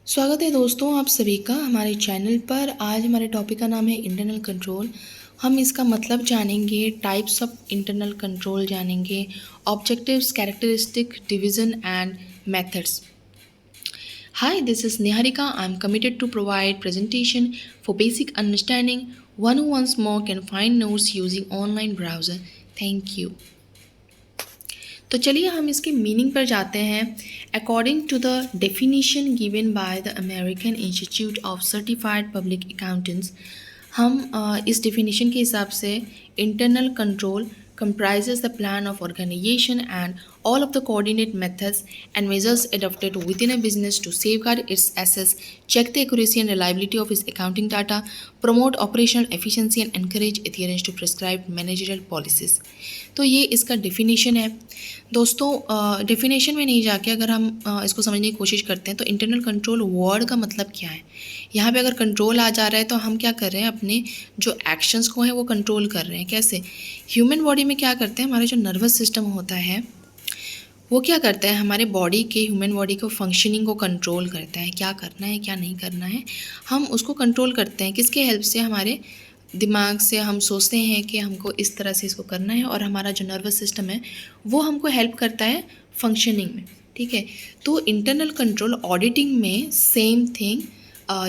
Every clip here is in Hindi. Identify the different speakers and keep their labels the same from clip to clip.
Speaker 1: स्वागत है दोस्तों आप सभी का हमारे चैनल पर। आज हमारे टॉपिक का नाम है इंटरनल कंट्रोल। हम इसका मतलब जानेंगे, टाइप्स ऑफ इंटरनल कंट्रोल जानेंगे, objectives, characteristic, division and methods. Hi, this is Niharika. I'm committed to provide presentation for basic understanding. One who wants more can find notes using online browser. Thank you. तो चलिए हम इसके मीनिंग पर जाते हैं। According to the definition given by the American Institute of Certified Public Accountants, हम इस डेफिनेशन के हिसाब से internal control comprises the plan of organization and all of the coordinate methods and measures adopted within a business to safeguard its assets, check the accuracy and reliability of its accounting data, promote operational efficiency and encourage adherence to prescribed managerial policies। तो ये इसका डेफिनेशन है दोस्तों। डेफिनेशन में नहीं जाके अगर हम इसको समझने की कोशिश करते हैं तो इंटरनल कंट्रोल वर्ड का मतलब क्या है। यहाँ पे अगर कंट्रोल आ जा रहा है तो हम क्या कर रहे हैं, अपने जो एक्शंस को हैं वो कंट्रोल कर रहे हैं। कैसे? ह्यूमन बॉडी में क्या करते हैं, हमारे जो नर्वस सिस्टम होता है वो क्या करता है, हमारे बॉडी के, ह्यूमन बॉडी को फंक्शनिंग को कंट्रोल करता है। क्या करना है क्या नहीं करना है, हम उसको कंट्रोल करते हैं। किसके हेल्प से? हमारे दिमाग से हम सोचते हैं कि हमको इस तरह से इसको करना है, और हमारा जो नर्वस सिस्टम है वो हमको हेल्प करता है फंक्शनिंग में। ठीक है, तो इंटरनल कंट्रोल ऑडिटिंग में सेम थिंग,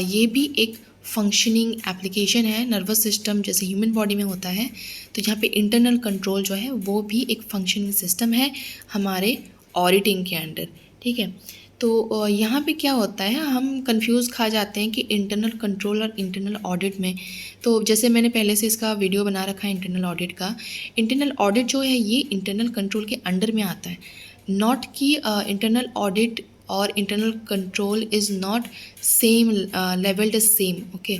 Speaker 1: ये भी एक फंक्शनिंग एप्लीकेशन है। नर्वस सिस्टम जैसे ह्यूमन बॉडी में होता है, तो यहाँ पे इंटरनल कंट्रोल जो है वो भी एक फंक्शनिंग सिस्टम है हमारे ऑडिटिंग के अंडर। ठीक है, तो यहाँ पे क्या होता है, हम कंफ्यूज खा जाते हैं कि इंटरनल कंट्रोल और इंटरनल ऑडिट में। तो जैसे मैंने पहले से इसका वीडियो बना रखा है इंटरनल ऑडिट का। इंटरनल ऑडिट जो है ये इंटरनल कंट्रोल के अंडर में आता है, नॉट कि इंटरनल ऑडिट और internal control is not same levelled is same. Okay,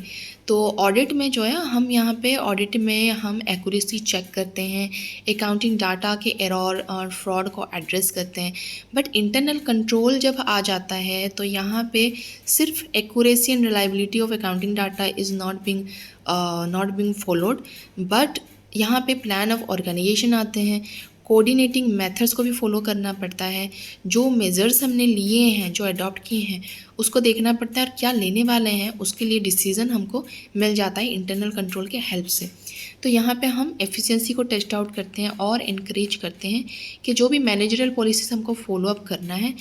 Speaker 1: तो ऑडिट में जो है हम यहाँ पे ऑडिट में हम एक्यूरेसी चेक करते हैं, अकाउंटिंग डाटा के एरर और फ्रॉड को एड्रेस करते हैं। बट इंटरनल कंट्रोल जब आ जाता है तो यहाँ पे सिर्फ accuracy and reliability of accounting data is not being followed, but यहाँ पे प्लान ऑफ ऑर्गेनाइजेशन आते हैं, कोऑर्डिनेटिंग मेथड्स को भी फॉलो करना पड़ता है। जो मेजर्स हमने लिए हैं, जो अडॉप्ट किए हैं, उसको देखना पड़ता है, और क्या लेने वाले हैं उसके लिए डिसीज़न हमको मिल जाता है इंटरनल कंट्रोल के हेल्प से। तो यहाँ पे हम एफिशिएंसी को टेस्ट आउट करते हैं और इनकरेज करते हैं कि जो भी मैनेजरल पॉलिसीज हमको फॉलो अप करना है,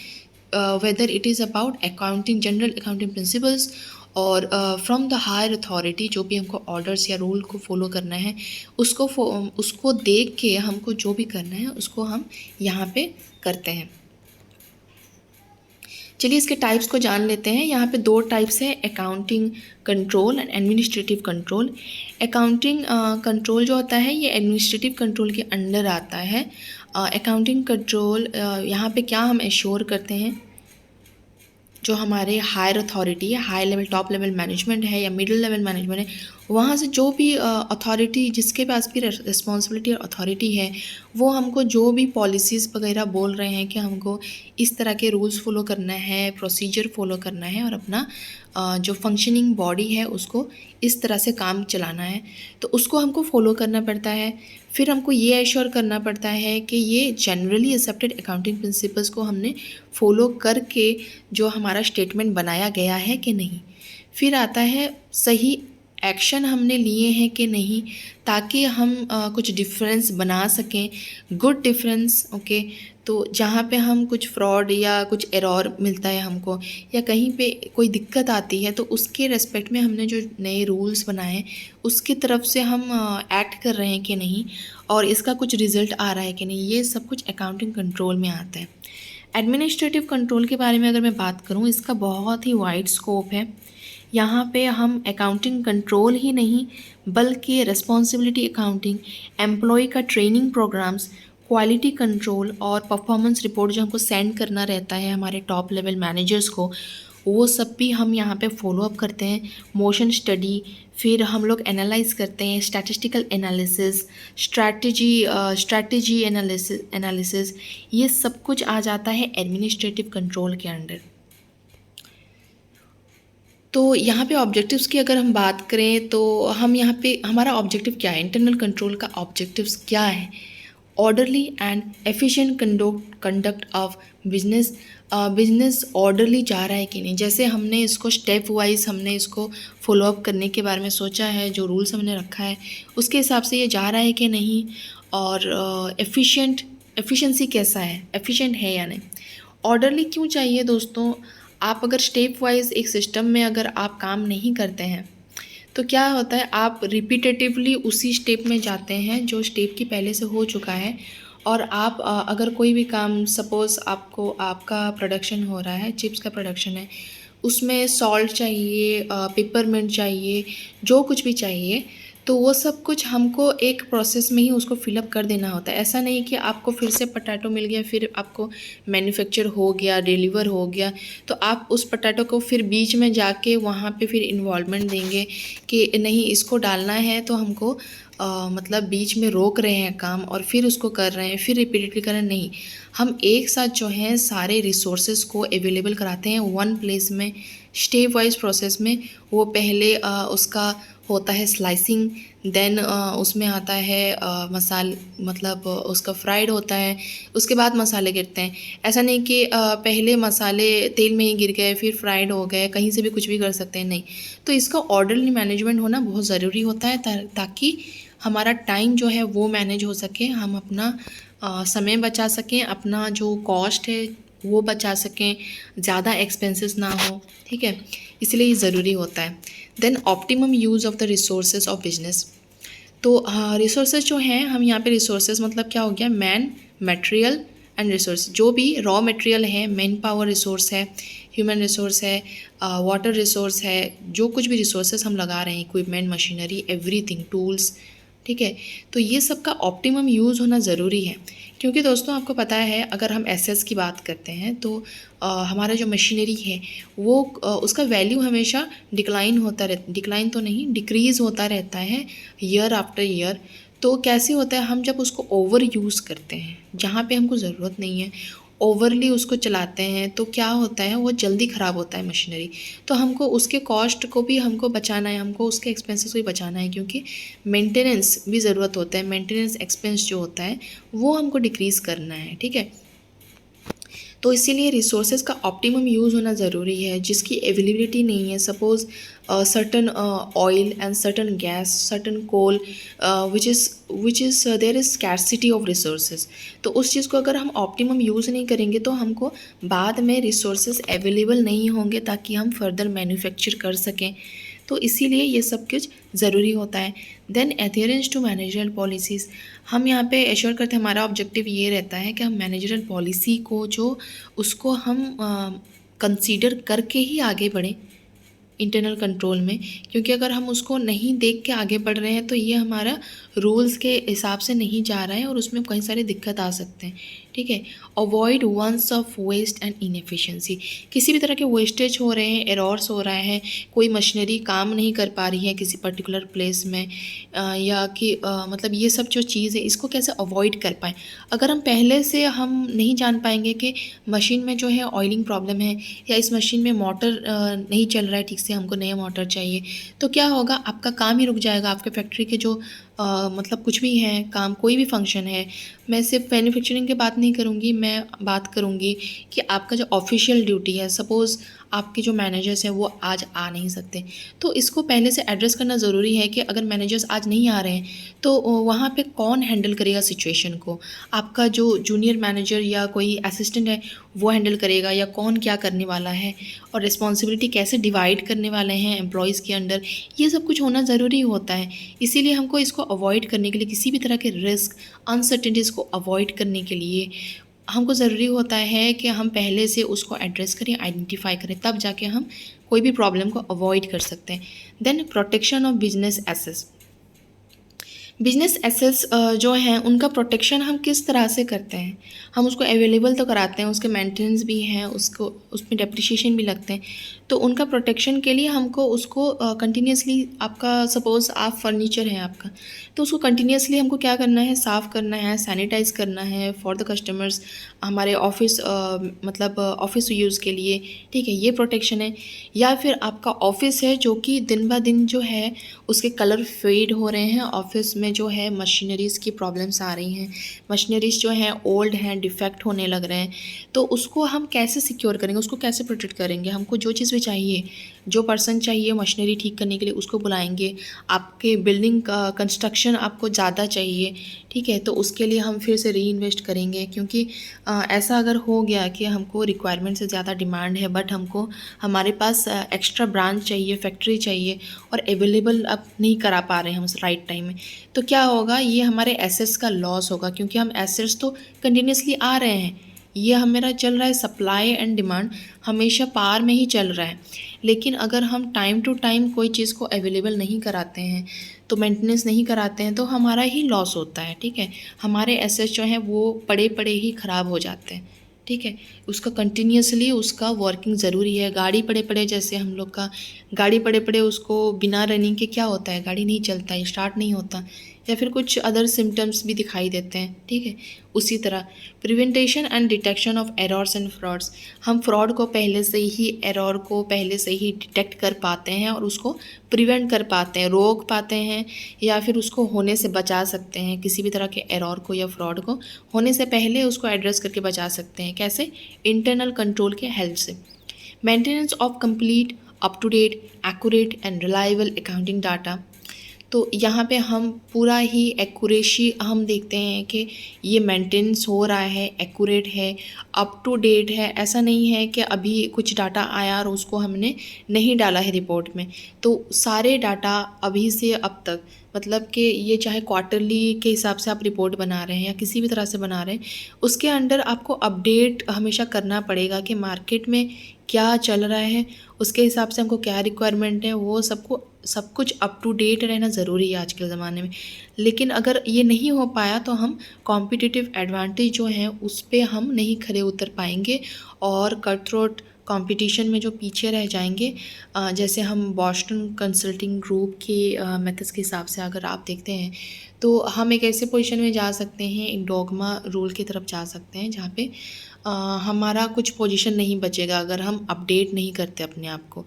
Speaker 1: whether it is about accounting, general accounting principles, और फ्रॉम द हायर अथॉरिटी, जो भी हमको ऑर्डर्स या रूल को फॉलो करना है उसको देख के हमको जो भी करना है उसको हम यहाँ पे करते हैं। चलिए इसके टाइप्स को जान लेते हैं। यहाँ पे दो टाइप्स है, accounting control and administrative control. Accounting control जो होता है ये एडमिनिस्ट्रेटिव कंट्रोल के अंडर आता है। अकाउंटिंग कंट्रोल यहाँ पे क्या हम एश्योर करते हैं, जो हमारे हायर अथॉरिटी है, high level top level management है या मिडिल लेवल मैनेजमेंट है, वहाँ से जो भी अथॉरिटी, जिसके पास भी रिस्पॉन्सिबिलिटी और अथॉरिटी है, वो हमको जो भी पॉलिसीज़ वगैरह बोल रहे हैं कि हमको इस तरह के रूल्स फॉलो करना है, प्रोसीजर फॉलो करना है, और अपना जो फंक्शनिंग बॉडी है उसको इस तरह से काम चलाना है, तो उसको हमको फॉलो करना पड़ता है। फिर हमको ये एश्योर करना पड़ता है कि ये जनरली एक्सेप्टेड अकाउंटिंग प्रिंसिपल्स को हमने फॉलो करके जो हमारा स्टेटमेंट बनाया गया है कि नहीं। फिर आता है सही एक्शन हमने लिए हैं कि नहीं, ताकि हम कुछ डिफरेंस बना सकें, गुड डिफरेंस। ओके, तो जहाँ पे हम कुछ फ्रॉड या कुछ एरर मिलता है हमको, या कहीं पे कोई दिक्कत आती है, तो उसके रेस्पेक्ट में हमने जो नए रूल्स बनाए हैं उसकी तरफ से हम एक्ट कर रहे हैं कि नहीं, और इसका कुछ रिज़ल्ट आ रहा है कि नहीं, ये सब कुछ अकाउंटिंग कंट्रोल में आता है। एडमिनिस्ट्रेटिव कंट्रोल के बारे में अगर मैं बात करूँ, इसका बहुत ही वाइड स्कोप है। यहाँ पे हम अकाउंटिंग कंट्रोल ही नहीं बल्कि रिस्पॉन्सिबिलिटी अकाउंटिंग, एम्प्लॉय का ट्रेनिंग प्रोग्राम्स, क्वालिटी कंट्रोल और परफॉर्मेंस रिपोर्ट जो हमको सेंड करना रहता है हमारे टॉप लेवल मैनेजर्स को, वो सब भी हम यहाँ पे फॉलो अप करते हैं। मोशन स्टडी, फिर हम लोग एनालाइज करते हैं, स्टैटिस्टिकल एनालिसिस, स्ट्रैटेजी एनालिसिस, ये सब कुछ आ जाता है एडमिनिस्ट्रेटिव कंट्रोल के अंडर। तो यहाँ पे ऑब्जेक्टिव्स की अगर हम बात करें तो हम यहाँ पे, हमारा ऑब्जेक्टिव क्या है, इंटरनल कंट्रोल का ऑब्जेक्टिव्स क्या है, orderly and efficient conduct of business. Business orderly जा रहा है कि नहीं, जैसे हमने इसको स्टेप वाइज हमने इसको फॉलोअप करने के बारे में सोचा है, जो रूल्स हमने रखा है उसके हिसाब से ये जा रहा है कि नहीं, और एफिशिएंसी कैसा है, एफिशिएंट है या नहीं। ऑर्डरली क्यों चाहिए दोस्तों, आप अगर स्टेप वाइज एक सिस्टम में अगर आप काम नहीं करते हैं तो क्या होता है, आप रिपीटेटिवली उसी स्टेप में जाते हैं जो स्टेप की पहले से हो चुका है। और आप अगर कोई भी काम, सपोज़ आपको आपका प्रोडक्शन हो रहा है, चिप्स का प्रोडक्शन है, उसमें सॉल्ट चाहिए, पेपरमिंट चाहिए, जो कुछ भी चाहिए, तो वो सब कुछ हमको एक प्रोसेस में ही उसको फिलअप कर देना होता है। ऐसा नहीं कि आपको फिर से पटाटो मिल गया, फिर आपको मैन्युफैक्चर हो गया, डिलीवर हो गया, तो आप उस पटाटो को फिर बीच में जाके वहाँ पे फिर इन्वॉल्वमेंट देंगे कि नहीं इसको डालना है, तो हमको मतलब बीच में रोक रहे हैं काम और फिर उसको कर रहे हैं, फिर रिपीटेडली कर रहे हैं। नहीं, हम एक साथ जो हैं सारे रिसोर्सेज को अवेलेबल कराते हैं वन प्लेस में, स्टेप वाइज प्रोसेस में। वो पहले उसका होता है स्लाइसिंग, देन उसमें आता है मतलब उसका फ्राइड होता है, उसके बाद मसाले गिरते हैं। ऐसा नहीं कि पहले मसाले तेल में ही गिर गए फिर फ्राइड हो गए, कहीं से भी कुछ भी कर सकते हैं, नहीं। तो इसका ऑर्डरली मैनेजमेंट होना बहुत ज़रूरी होता है ताकि हमारा टाइम जो है वो मैनेज हो सके, हम अपना समय बचा सकें, अपना जो कॉस्ट है वो बचा सकें, ज़्यादा एक्सपेंसेस ना हो, ठीक है, इसलिए ये ज़रूरी होता है। Then optimum use of the resources of business. तो रिसोर्सेज जो हैं, हम यहाँ पे रिसोर्सेज मतलब क्या हो गया, मैन, मटेरियल एंड रिसोर्स। जो भी रॉ मटेरियल है, मैन पावर रिसोर्स है, ह्यूमन रिसोर्स है, वाटर रिसोर्स है, जो कुछ भी रिसोर्सेज हम लगा रहे हैं, इक्विपमेंट, मशीनरी, एवरीथिंग, टूल्स, ठीक है, तो ये सब का ऑप्टिमम यूज़ होना ज़रूरी है। क्योंकि दोस्तों आपको पता है, अगर हम एसेट्स की बात करते हैं तो हमारा जो मशीनरी है वो उसका वैल्यू हमेशा डिक्लाइन तो नहीं, डिक्रीज़ होता रहता है ईयर आफ्टर ईयर। तो कैसे होता है, हम जब उसको ओवर यूज़ करते हैं, जहाँ पे हमको ज़रूरत नहीं है, ओवरली उसको चलाते हैं, तो क्या होता है, वो जल्दी ख़राब होता है मशीनरी। तो हमको उसके कॉस्ट को भी हमको बचाना है, हमको उसके एक्सपेंसेस को भी बचाना है, क्योंकि मेंटेनेंस भी ज़रूरत होता है, मेंटेनेंस एक्सपेंस जो होता है वो हमको डिक्रीज़ करना है, ठीक है। तो इसीलिए रिसोर्सेज का ऑप्टिमम यूज़ होना ज़रूरी है, जिसकी अवेलेबिलिटी नहीं है, suppose certain oil and certain gas, certain coal, which is there is scarcity of resources. तो उस चीज़ को अगर हम ऑप्टिमम यूज़ नहीं करेंगे तो हमको बाद में रिसोर्सेज अवेलेबल नहीं होंगे ताकि हम फर्दर मैन्युफैक्चर कर सकें। तो इसीलिए ये सब कुछ ज़रूरी होता है। Then adherence to managerial policies, हम यहाँ पे एश्योर करते हैं, हमारा ऑब्जेक्टिव ये रहता है कि हम मैनेजरल पॉलिसी को जो उसको हम कंसीडर करके ही आगे बढ़ें इंटरनल कंट्रोल में। क्योंकि अगर हम उसको नहीं देख के आगे बढ़ रहे हैं तो ये हमारा रूल्स के हिसाब से नहीं जा रहा है और उसमें कई सारे दिक्कत आ सकते हैं, ठीक है। Avoidance of waste and inefficiency, किसी भी तरह के वेस्टेज हो रहे हैं, एरर्स हो रहा है, कोई मशीनरी काम नहीं कर पा रही है किसी पर्टिकुलर प्लेस में, या कि मतलब ये सब जो चीज़ है इसको कैसे अवॉइड कर पाएँ। अगर हम पहले से हम नहीं जान पाएंगे कि मशीन में जो है ऑयलिंग प्रॉब्लम है, या इस मशीन में मोटर नहीं चल रहा है ठीक से, हमको नया मोटर चाहिए, तो क्या होगा, आपका काम ही रुक जाएगा। आपके फैक्ट्री के जो मतलब कुछ भी है काम, कोई भी फंक्शन है, मैं सिर्फ मैन्युफैक्चरिंग की बात नहीं करूँगी, मैं बात करूँगी कि आपका जो ऑफिशियल ड्यूटी है, सपोज़ आपके जो मैनेजर्स हैं वो आज आ नहीं सकते, तो इसको पहले से एड्रेस करना ज़रूरी है कि अगर मैनेजर्स आज नहीं आ रहे हैं तो वहाँ पे कौन हैंडल करेगा सिचुएशन को। आपका जो जूनियर मैनेजर या कोई असिस्टेंट है वो हैंडल करेगा, या कौन क्या करने वाला है, और रिस्पॉन्सिबिलिटी कैसे डिवाइड करने वाले हैं एम्प्लॉयज़ के अंडर, ये सब कुछ होना ज़रूरी होता है। इसीलिए हमको इसको अवॉइड करने के लिए, किसी भी तरह के रिस्क, अनसर्टेनिटीज़ को अवॉइड करने के लिए हमको ज़रूरी होता है कि हम पहले से उसको एड्रेस करें, आइडेंटिफाई करें, तब जाके हम कोई भी प्रॉब्लम को अवॉइड कर सकते हैं। Then protection of business assets, business assets जो हैं उनका प्रोटेक्शन हम किस तरह से करते हैं, हम उसको अवेलेबल तो कराते हैं, उसके मेंटेनेंस भी हैं, उसको उसमें डेप्रिशिएशन भी लगते हैं, तो उनका प्रोटेक्शन के लिए हमको उसको कंटिन्यूसली, आपका सपोज़ आप फर्नीचर है आपका, तो उसको कंटिन्यूसली हमको क्या करना है, साफ़ करना है, सैनिटाइज़ करना है फॉर द कस्टमर्स, हमारे ऑफिस मतलब ऑफिस यूज़ के लिए, ठीक है, ये प्रोटेक्शन है। या फिर आपका ऑफिस है जो कि दिन ब दिन जो है उसके कलर फेड हो रहे हैं, ऑफिस में में जो है मशीनरीज़ की प्रॉब्लम्स आ रही हैं, मशीनरीज़ जो हैं ओल्ड हैं, डिफेक्ट होने लग रहे हैं, तो उसको हम कैसे सिक्योर करेंगे, उसको कैसे प्रोटेक्ट करेंगे। हमको जो चीज़ भी चाहिए, जो पर्सन चाहिए मशीनरी ठीक करने के लिए उसको बुलाएंगे। आपके बिल्डिंग का कंस्ट्रक्शन आपको ज़्यादा चाहिए, ठीक है, तो उसके लिए हम फिर से री इन्वेस्ट करेंगे, क्योंकि ऐसा अगर हो गया कि हमको रिक्वायरमेंट से ज़्यादा डिमांड है बट हमको हमारे पास एक्स्ट्रा ब्रांच चाहिए, फैक्ट्री चाहिए और अवेलेबल अब नहीं करा पा रहे हैं हम राइट टाइम में, तो क्या होगा, ये हमारे एसेट्स का लॉस होगा, क्योंकि हम एसेट्स तो कंटिन्यूसली आ रहे हैं, ये हम मेरा चल रहा है, सप्लाई एंड डिमांड हमेशा पार में ही चल रहा है। लेकिन अगर हम टाइम टू टाइम कोई चीज़ को अवेलेबल नहीं कराते हैं, तो मेंटेनेंस नहीं कराते हैं, तो हमारा ही लॉस होता है, ठीक है। हमारे एसेट्स जो हैं वो पड़े पड़े ही ख़राब हो जाते हैं, ठीक है। उसका कंटिन्यूसली उसका वर्किंग ज़रूरी है। गाड़ी पड़े पड़े, जैसे हम लोग का गाड़ी पड़े पड़े, उसको बिना रनिंग के क्या होता है, गाड़ी नहीं चलता है, स्टार्ट नहीं होता, या फिर कुछ अदर सिम्टम्स भी दिखाई देते हैं, ठीक है। उसी तरह prevention and detection of errors and frauds, हम फ्रॉड को पहले से ही, एरर को पहले से ही डिटेक्ट कर पाते हैं और उसको प्रिवेंट कर पाते हैं, रोक पाते हैं, या फिर उसको होने से बचा सकते हैं। किसी भी तरह के एरर को या फ्रॉड को होने से पहले उसको एड्रेस करके बचा सकते हैं। कैसे? इंटरनल कंट्रोल के हेल्प से। Maintenance of complete, up to date, accurate and reliable accounting data, तो यहाँ पे हम पूरा ही एक्यूरेसी हम देखते हैं कि ये मेंटेनेंस हो रहा है, एक्यूरेट है, अप टू डेट है। ऐसा नहीं है कि अभी कुछ डाटा आया और उसको हमने नहीं डाला है रिपोर्ट में, तो सारे डाटा अभी से अब तक, मतलब कि ये चाहे क्वार्टरली के हिसाब से आप रिपोर्ट बना रहे हैं या किसी भी तरह से बना रहे हैं, उसके अंडर आपको अपडेट हमेशा करना पड़ेगा कि मार्केट में क्या चल रहा है, उसके हिसाब से हमको क्या रिक्वायरमेंट है, वो सब कुछ अप टू डेट रहना ज़रूरी है आज के ज़माने में। लेकिन अगर ये नहीं हो पाया तो हम कॉम्पिटिटिव एडवांटेज जो है उस पर हम नहीं खरे उतर पाएंगे और कट थ्रोट कंपटीशन में जो पीछे रह जाएंगे। जैसे हम बॉस्टन कंसल्टिंग ग्रुप के मेथड्स के हिसाब से अगर आप देखते हैं, तो हम एक ऐसे पोजीशन में जा सकते हैं, एक डॉगमा रूल की तरफ जा सकते हैं, जहाँ पे हमारा कुछ पोजीशन नहीं बचेगा अगर हम अपडेट नहीं करते अपने आप को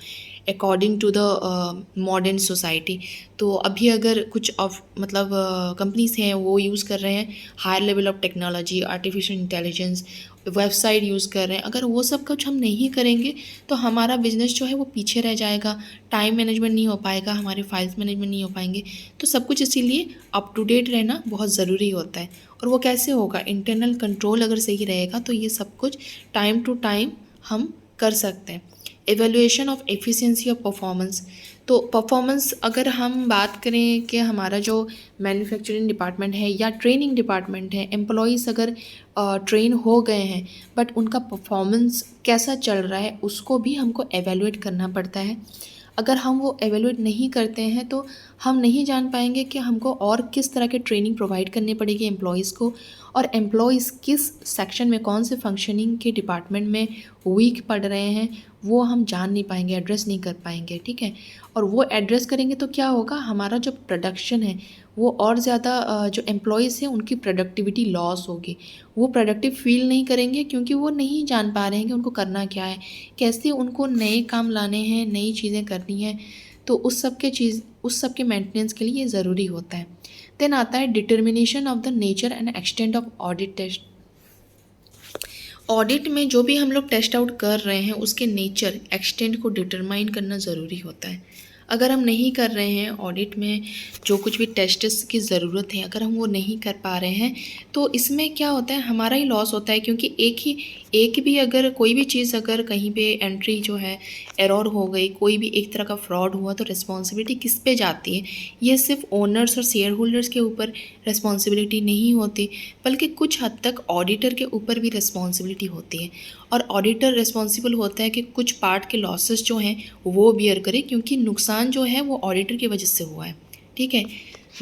Speaker 1: according to the modern society. तो अभी अगर कुछ मतलब कंपनीज हैं वो यूज़ कर रहे हैं higher level of technology, artificial intelligence, website use कर रहे हैं, अगर वो सब कुछ हम नहीं करेंगे तो हमारा बिजनेस जो है वो पीछे रह जाएगा, टाइम मैनेजमेंट नहीं हो पाएगा, हमारे फाइल्स मैनेजमेंट नहीं हो पाएंगे। तो सब कुछ इसीलिए अप टू डेट रहना बहुत ज़रूरी होता है। और वो कैसे होगा? इंटरनल कंट्रोल अगर सही रहेगा तो ये सब कुछ टाइम टू टाइम हम कर सकते हैं। Evaluation of efficiency of performance, तो परफॉर्मेंस अगर हम बात करें कि हमारा जो मैन्युफैक्चरिंग डिपार्टमेंट है या ट्रेनिंग डिपार्टमेंट है, एम्प्लॉयज़ अगर ट्रेन हो गए हैं बट उनका परफॉर्मेंस कैसा चल रहा है उसको भी हमको एवेल्यूएट करना पड़ता है। अगर हम वो एवेल्यूएट नहीं करते हैं तो हम नहीं जान पाएंगे कि हमको और किस तरह के ट्रेनिंग प्रोवाइड करनी पड़ेगी एम्प्लॉयज़ को, और एम्प्लॉयज़ किस सेक्शन में, कौन से फंक्शनिंग के डिपार्टमेंट में वीक पड़ रहे हैं, वो हम जान नहीं पाएंगे, एड्रेस नहीं कर पाएंगे, ठीक है। और वो एड्रेस करेंगे तो क्या होगा, हमारा जो प्रोडक्शन है वो और ज़्यादा, जो एम्प्लॉयज़ हैं उनकी प्रोडक्टिविटी लॉस होगी, वो प्रोडक्टिव फील नहीं करेंगे क्योंकि वो नहीं जान पा रहे हैं कि उनको करना क्या है, कैसे उनको नए काम लाने हैं, नई चीज़ें करनी है। तो उस सब के मेंटेनेंस के लिए ये ज़रूरी होता है। देन आता है determination of the nature and extent of audit test. Audit में जो भी हम लोग टेस्ट आउट कर रहे हैं उसके नेचर, एक्सटेंट को डिटरमाइन करना ज़रूरी होता है। अगर हम नहीं कर रहे हैं ऑडिट में, जो कुछ भी टेस्ट्स की ज़रूरत है अगर हम वो नहीं कर पा रहे हैं तो इसमें क्या होता है, हमारा ही लॉस होता है, क्योंकि एक भी अगर कोई भी चीज़ अगर कहीं पे एंट्री जो है एरर हो गई, कोई भी एक तरह का फ्रॉड हुआ, तो रिस्पॉन्सिबिलिटी किस पे जाती है? ये सिर्फ ओनर्स और शेयर होल्डर्स के ऊपर रिस्पॉन्सिबिलिटी नहीं होती, बल्कि कुछ हद तक ऑडिटर के ऊपर भी रिस्पॉन्सिबिलिटी होती है। और ऑडिटर रिस्पॉन्सिबल होता है कि कुछ पार्ट के लॉसेस जो हैं वो बियर करे, क्योंकि नुकसान जो है वो ऑडिटर की वजह से हुआ है, ठीक है,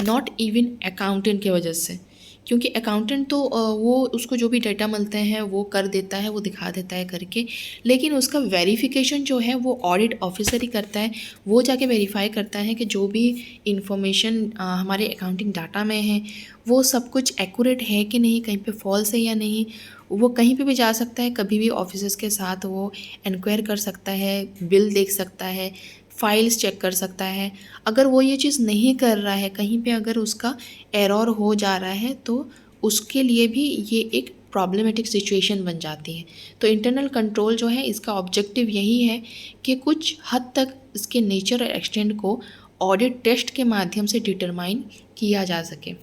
Speaker 1: नॉट इवन अकाउंटेंट की वजह से। क्योंकि अकाउंटेंट तो वो उसको जो भी डाटा मिलते हैं वो कर देता है, वो दिखा देता है करके, लेकिन उसका वेरिफिकेशन जो है वो ऑडिट ऑफिसर ही करता है। वो जाके वेरीफाई करता है कि जो भी इंफॉर्मेशन हमारे अकाउंटिंग डाटा में है वो सब कुछ एक्यूरेट है कि नहीं, कहीं पे फॉल्स है या नहीं। वो कहीं पे भी जा सकता है, कभी भी ऑफिसर्स के साथ वो इंक्वायर कर सकता है, बिल देख सकता है, फाइल्स चेक कर सकता है। अगर वो ये चीज़ नहीं कर रहा है, कहीं पे अगर उसका एरर हो जा रहा है तो उसके लिए भी ये एक प्रॉब्लमेटिक सिचुएशन बन जाती है। तो इंटरनल कंट्रोल जो है इसका ऑब्जेक्टिव यही है कि कुछ हद तक इसके नेचर और एक्सटेंट को ऑडिट टेस्ट के माध्यम से डिटरमाइन किया जा सके।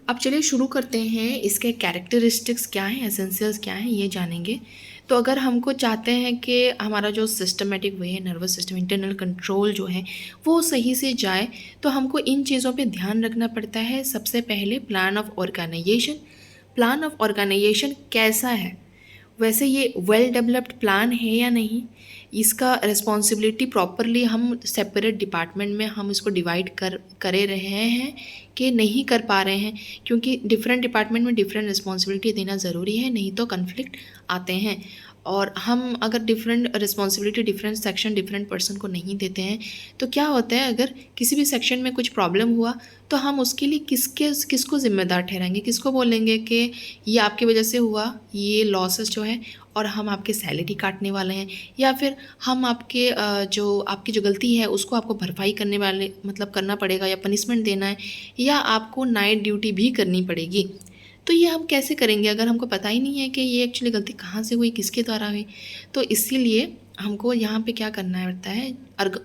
Speaker 1: अब चलिए शुरू करते हैं, इसके कैरेक्टरिस्टिक्स क्या हैं, एसेंशियल्स क्या हैं, ये जानेंगे। तो अगर हमको चाहते हैं कि हमारा जो सिस्टमेटिक वे है, नर्वस सिस्टम, इंटरनल कंट्रोल जो है वो सही से जाए, तो हमको इन चीज़ों पे ध्यान रखना पड़ता है। सबसे पहले plan of organisation. Plan of organisation कैसा है, वैसे ये वेल डेवलप्ड प्लान है या नहीं, इसका रिस्पॉन्सिबिलिटी प्रॉपरली हम सेपरेट डिपार्टमेंट में हम इसको डिवाइड करे रहे हैं कि नहीं कर पा रहे हैं, क्योंकि डिफरेंट डिपार्टमेंट में डिफरेंट रिस्पॉन्सिबिलिटी देना ज़रूरी है, नहीं तो कन्फ्लिक्ट आते हैं। और हम अगर different responsibility different section different person को नहीं देते हैं तो क्या होता है, अगर किसी भी सेक्शन में कुछ प्रॉब्लम हुआ तो हम उसके लिए किसको ज़िम्मेदार ठहराएंगे, किसको बोलेंगे कि ये आपकी वजह से हुआ, ये लॉसेस जो है और हम आपके सैलरी काटने वाले हैं, या फिर हम आपके आपकी जो गलती है उसको आपको भरपाई करने वाले मतलब करना पड़ेगा या पनिशमेंट देना है, या आपको नाइट ड्यूटी भी करनी पड़ेगी। तो ये हम कैसे करेंगे अगर हमको पता ही नहीं है कि ये एक्चुअली गलती कहाँ से हुई, किसके द्वारा हुई। तो इसीलिए हमको यहाँ पे क्या करना पड़ता है,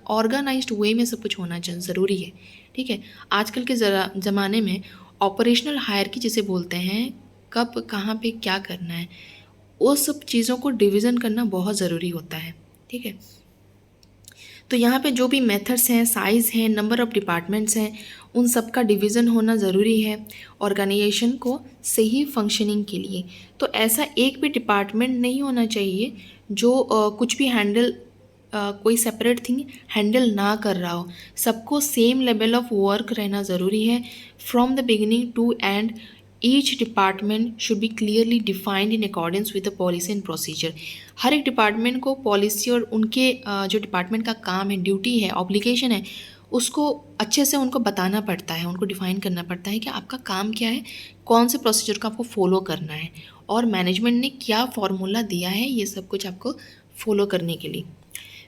Speaker 1: ऑर्गेनाइज्ड वे में सब कुछ होना ज़रूरी है। ठीक है, आजकल के ज़माने में ऑपरेशनल हायरार्की जिसे बोलते हैं, कब कहाँ पे क्या करना है, वो सब चीज़ों को डिवीज़न करना बहुत ज़रूरी होता है। ठीक है, तो यहाँ पे जो भी मेथड्स हैं, साइज़ हैं, नंबर ऑफ़ डिपार्टमेंट्स हैं, उन सब का डिवीज़न होना ज़रूरी है ऑर्गेनाइजेशन को सही फंक्शनिंग के लिए। तो ऐसा एक भी डिपार्टमेंट नहीं होना चाहिए जो कुछ भी कोई सेपरेट थिंग हैंडल ना कर रहा हो। सबको सेम लेवल ऑफ वर्क रहना ज़रूरी है from the beginning to end. Each department should be clearly defined in accordance with the policy and procedure. हर एक डिपार्टमेंट को पॉलिसी और उनके जो डिपार्टमेंट का काम है, ड्यूटी है, ऑब्लिगेशन है, उसको अच्छे से उनको बताना पड़ता है, उनको डिफ़ाइन करना पड़ता है कि आपका काम क्या है, कौन से प्रोसीजर को आपको फॉलो करना है और मैनेजमेंट ने क्या फॉर्मूला दिया है, ये सब कुछ आपको फॉलो करने के लिए।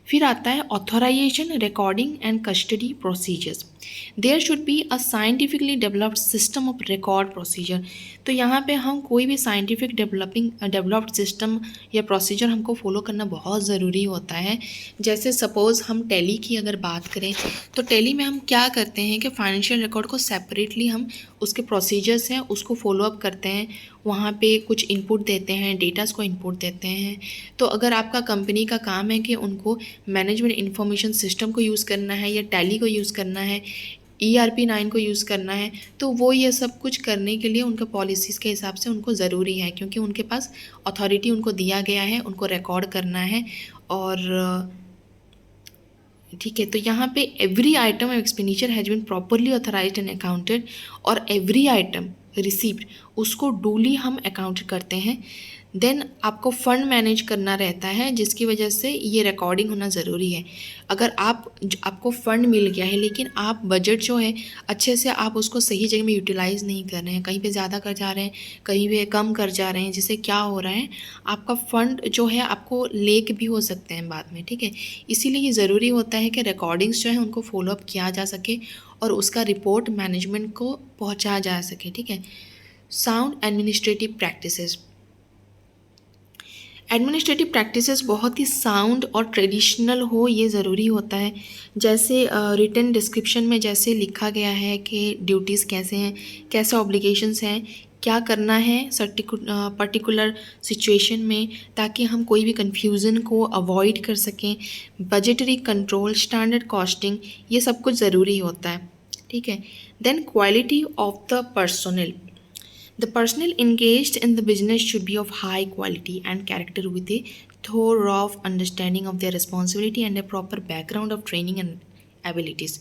Speaker 1: फिर आता है authorisation, recording and custody procedures. There should be a scientifically developed system of record procedure. तो यहाँ पे हम कोई भी साइंटिफिक डेवलप्ड सिस्टम या प्रोसीजर हमको फॉलो करना बहुत ज़रूरी होता है। जैसे सपोज़ हम टैली की अगर बात करें तो टैली में हम क्या करते हैं कि फाइनेंशियल रिकॉर्ड को सेपरेटली हम उसके प्रोसीजर्स हैं उसको फॉलोअप करते हैं, वहाँ पे कुछ इनपुट देते हैं, डेटास को इनपुट देते हैं। तो अगर आपका कंपनी का काम है कि उनको मैनेजमेंट इंफॉर्मेशन सिस्टम को यूज़ करना है या टैली को यूज़ करना है, ERP 9 को यूज़ करना है, तो वो ये सब कुछ करने के लिए उनका पॉलिसीज़ के हिसाब से उनको ज़रूरी है, क्योंकि उनके पास अथॉरिटी उनको दिया गया है, उनको रिकॉर्ड करना है। और ठीक है, तो यहाँ पे every item of expenditure has been properly authorised and accounted, और एवरी आइटम रिसीप्ट उसको डूली हम अकाउंट करते हैं। देन आपको फ़ंड मैनेज करना रहता है, जिसकी वजह से ये रिकॉर्डिंग होना ज़रूरी है। अगर आपको फ़ंड मिल गया है लेकिन आप बजट जो है अच्छे से आप उसको सही जगह में यूटिलाइज़ नहीं कर रहे हैं, कहीं पे ज़्यादा कर जा रहे हैं, कहीं पे कम कर जा रहे हैं, जिससे क्या हो रहा है, आपका फ़ंड जो है आपको लेक भी हो सकते हैं बाद में। ठीक है, इसीलिए ये ज़रूरी होता है कि रिकॉर्डिंग्स जो है उनको फॉलोअप किया जा सके और उसका रिपोर्ट मैनेजमेंट को पहुँचाया जा सके। ठीक है, sound administrative practices. Administrative practices बहुत ही साउंड और ट्रेडिशनल हो, ये ज़रूरी होता है। जैसे रिटन डिस्क्रिप्शन में जैसे लिखा गया है कि ड्यूटीज़ कैसे हैं, कैसे ऑब्लिगेशंस हैं, क्या करना है पर्टिकुलर सिचुएशन में, ताकि हम कोई भी कन्फ्यूज़न को अवॉइड कर सकें। बजटरी कंट्रोल, स्टैंडर्ड कॉस्टिंग, ये सब कुछ ज़रूरी होता है। ठीक है, then quality of the personal. The personnel engaged in the business should be of high quality and character with a thorough understanding of their responsibility and a proper background of training and abilities.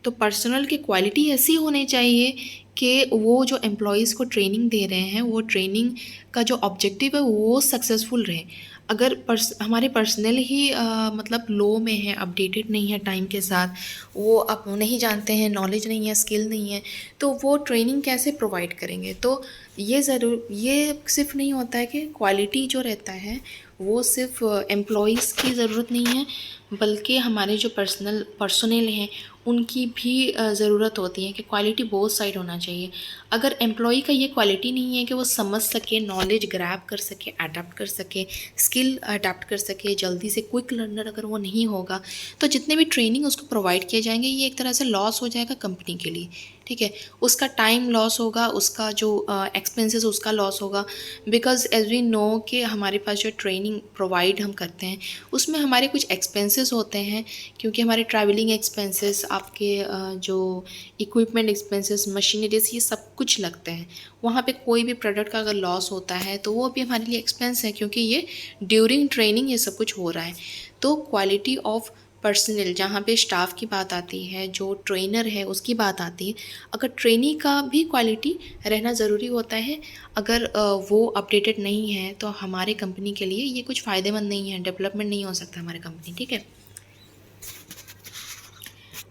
Speaker 1: तो पर्सनल की क्वालिटी ऐसी होनी चाहिए कि वो जो एम्प्लॉयज़ को ट्रेनिंग दे रहे हैं वो ट्रेनिंग का जो ऑब्जेक्टिव है वो सक्सेसफुल रहे। अगर हमारे पर्सनल ही मतलब लो में है, अपडेटेड नहीं है टाइम के साथ, वो अब नहीं जानते हैं, नॉलेज नहीं है, स्किल नहीं है, तो वो ट्रेनिंग कैसे प्रोवाइड करेंगे। तो ये सिर्फ नहीं होता है कि क्वालिटी जो रहता है वो सिर्फ एम्प्लॉयज़ की ज़रूरत नहीं है, बल्कि हमारे जो पर्सनल हैं उनकी भी ज़रूरत होती है कि क्वालिटी बोथ साइड होना चाहिए। अगर एम्प्लॉय का ये क्वालिटी नहीं है कि वो समझ सके, नॉलेज ग्रैब कर सके, अडेप्ट कर सके, स्किल अडेप्ट कर सके, जल्दी से क्विक लर्नर अगर वो नहीं होगा, तो जितने भी ट्रेनिंग उसको प्रोवाइड किए जाएंगे ये एक तरह से लॉस हो जाएगा कंपनी के लिए। ठीक है, उसका टाइम लॉस होगा, उसका जो एक्सपेंसेस उसका लॉस होगा। बिकॉज एज वी नो कि हमारे पास जो ट्रेनिंग प्रोवाइड हम करते हैं उसमें हमारे कुछ एक्सपेंसेस होते हैं, क्योंकि हमारे ट्रैवलिंग एक्सपेंसेस, आपके जो इक्विपमेंट एक्सपेंसेस, मशीनरीज, ये सब कुछ लगते हैं। वहाँ पे कोई भी प्रोडक्ट का अगर लॉस होता है तो वो भी हमारे लिए एक्सपेंस है, क्योंकि ये ड्यूरिंग ट्रेनिंग ये सब कुछ हो रहा है। तो क्वालिटी ऑफ पर्सनल, जहाँ पे स्टाफ की बात आती है, जो ट्रेनर है उसकी बात आती है, अगर ट्रेनी का भी क्वालिटी रहना ज़रूरी होता है। अगर वो अपडेटेड नहीं है तो हमारे कंपनी के लिए ये कुछ फ़ायदेमंद नहीं है, डेवलपमेंट नहीं हो सकता हमारे कंपनी। ठीक है,